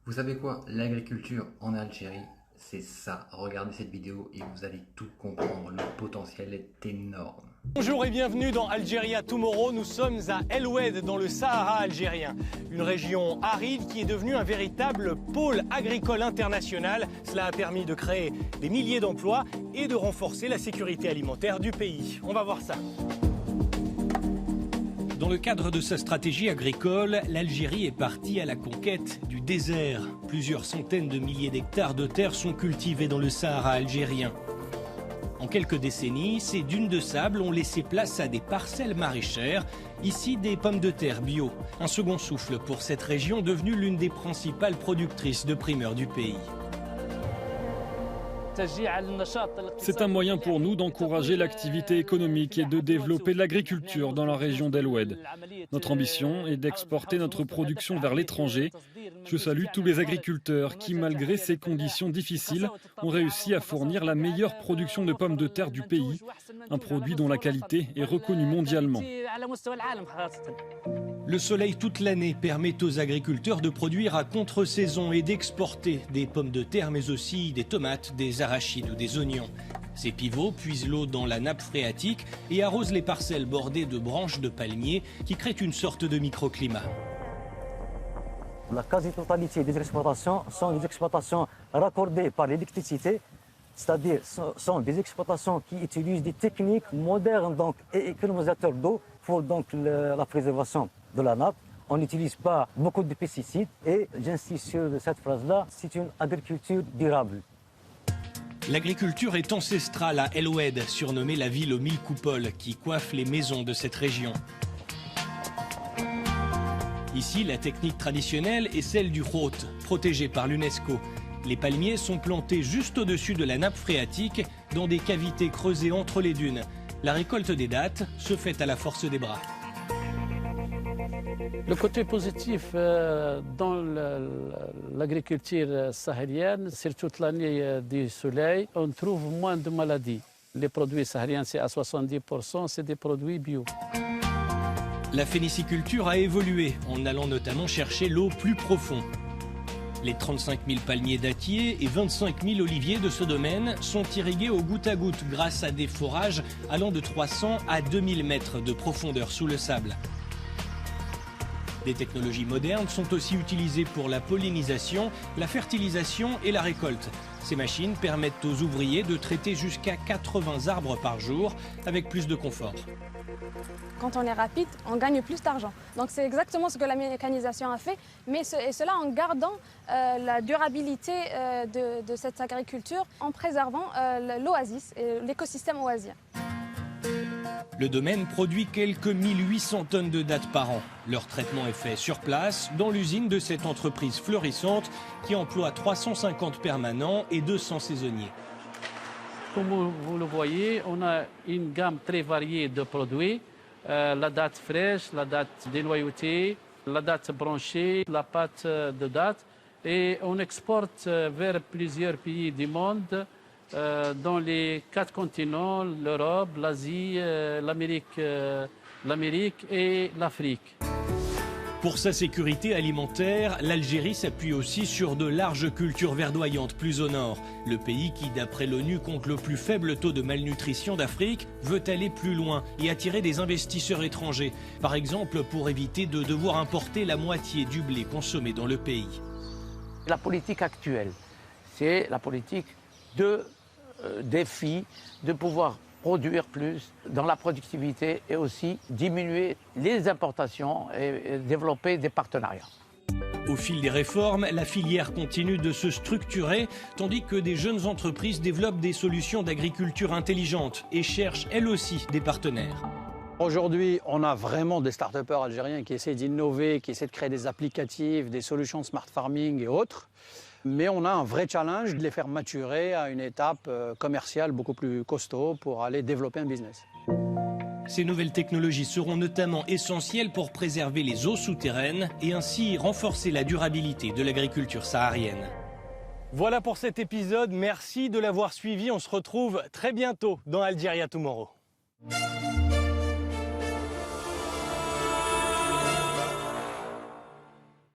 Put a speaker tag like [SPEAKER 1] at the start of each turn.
[SPEAKER 1] Vous savez quoi? L'agriculture en Algérie, c'est ça. Regardez cette vidéo et vous allez tout comprendre. Le potentiel est énorme.
[SPEAKER 2] Bonjour et bienvenue dans Algeria Tomorrow. Nous sommes à El Oued, dans le Sahara algérien. Une région aride qui est devenue un véritable pôle agricole international. Cela a permis de créer des milliers d'emplois et de renforcer la sécurité alimentaire du pays. On va voir ça. Dans le cadre de sa stratégie agricole, l'Algérie est partie à la conquête du désert. Plusieurs centaines de milliers d'hectares de terre sont cultivés dans le Sahara algérien. En quelques décennies, ces dunes de sable ont laissé place à des parcelles maraîchères, ici des pommes de terre bio. Un second souffle pour cette région devenue l'une des principales productrices de primeurs du pays.
[SPEAKER 3] C'est un moyen pour nous d'encourager l'activité économique et de développer l'agriculture dans la région d'El Oued. Notre ambition est d'exporter notre production vers l'étranger. Je salue tous les agriculteurs qui, malgré ces conditions difficiles, ont réussi à fournir la meilleure production de pommes de terre du pays, un produit dont la qualité est reconnue mondialement.
[SPEAKER 2] Le soleil toute l'année permet aux agriculteurs de produire à contre-saison et d'exporter des pommes de terre, mais aussi des tomates, des arachides ou des oignons. Ces pivots puisent l'eau dans la nappe phréatique et arrosent les parcelles bordées de branches de palmiers qui créent une sorte de microclimat.
[SPEAKER 4] La quasi-totalité des exploitations sont des exploitations raccordées par l'électricité, c'est-à-dire sont des exploitations qui utilisent des techniques modernes donc, et économisateurs d'eau pour donc, la préservation de la nappe. On n'utilise pas beaucoup de pesticides et j'insiste sur cette phrase-là, c'est une agriculture durable.
[SPEAKER 2] L'agriculture est ancestrale à El Oued, surnommée la ville aux 1000 coupoles, qui coiffe les maisons de cette région. Ici, la technique traditionnelle est celle du khot, protégée par l'UNESCO. Les palmiers sont plantés juste au-dessus de la nappe phréatique, dans des cavités creusées entre les dunes. La récolte des dattes se fait à la force des bras.
[SPEAKER 5] Le côté positif dans l'agriculture sahélienne, c'est toute l'année du soleil, on trouve moins de maladies. Les produits sahariens, c'est à 70%, c'est des produits bio.
[SPEAKER 2] La phéniciculture a évolué en allant notamment chercher l'eau plus profond. Les 35 000 palmiers dattiers et 25 000 oliviers de ce domaine sont irrigués au goutte à goutte grâce à des forages allant de 300 à 2000 mètres de profondeur sous le sable. Des technologies modernes sont aussi utilisées pour la pollinisation, la fertilisation et la récolte. Ces machines permettent aux ouvriers de traiter jusqu'à 80 arbres par jour avec plus de confort.
[SPEAKER 6] Quand on est rapide, on gagne plus d'argent. Donc c'est exactement ce que la mécanisation a fait, mais cela en gardant la durabilité de cette agriculture, en préservant l'oasis et l'écosystème oasien.
[SPEAKER 2] Le domaine produit quelques 1800 tonnes de dattes par an. Leur traitement est fait sur place, dans l'usine de cette entreprise florissante qui emploie 350 permanents et 200 saisonniers.
[SPEAKER 5] Comme vous le voyez, on a une gamme très variée de produits. La date fraîche, la date dénoyautée, la date branchée, la pâte de date. Et on exporte vers plusieurs pays du monde, dans les 4 continents, l'Europe, l'Asie, l'Amérique et l'Afrique.
[SPEAKER 2] Pour sa sécurité alimentaire, l'Algérie s'appuie aussi sur de larges cultures verdoyantes plus au nord. Le pays qui, d'après l'ONU, compte le plus faible taux de malnutrition d'Afrique, veut aller plus loin et attirer des investisseurs étrangers. Par exemple, pour éviter de devoir importer la moitié du blé consommé dans le pays.
[SPEAKER 7] La politique actuelle, c'est la politique de défi, de pouvoir produire plus dans la productivité et aussi diminuer les importations et développer des partenariats.
[SPEAKER 2] Au fil des réformes, la filière continue de se structurer, tandis que des jeunes entreprises développent des solutions d'agriculture intelligente et cherchent elles aussi des partenaires.
[SPEAKER 8] Aujourd'hui, on a vraiment des start-upers algériens qui essaient d'innover, qui essaient de créer des applicatifs, des solutions de smart farming et autres. Mais on a un vrai challenge de les faire maturer à une étape commerciale beaucoup plus costaud pour aller développer un business.
[SPEAKER 2] Ces nouvelles technologies seront notamment essentielles pour préserver les eaux souterraines et ainsi renforcer la durabilité de l'agriculture saharienne. Voilà pour cet épisode, merci de l'avoir suivi. On se retrouve très bientôt dans Algeria Tomorrow.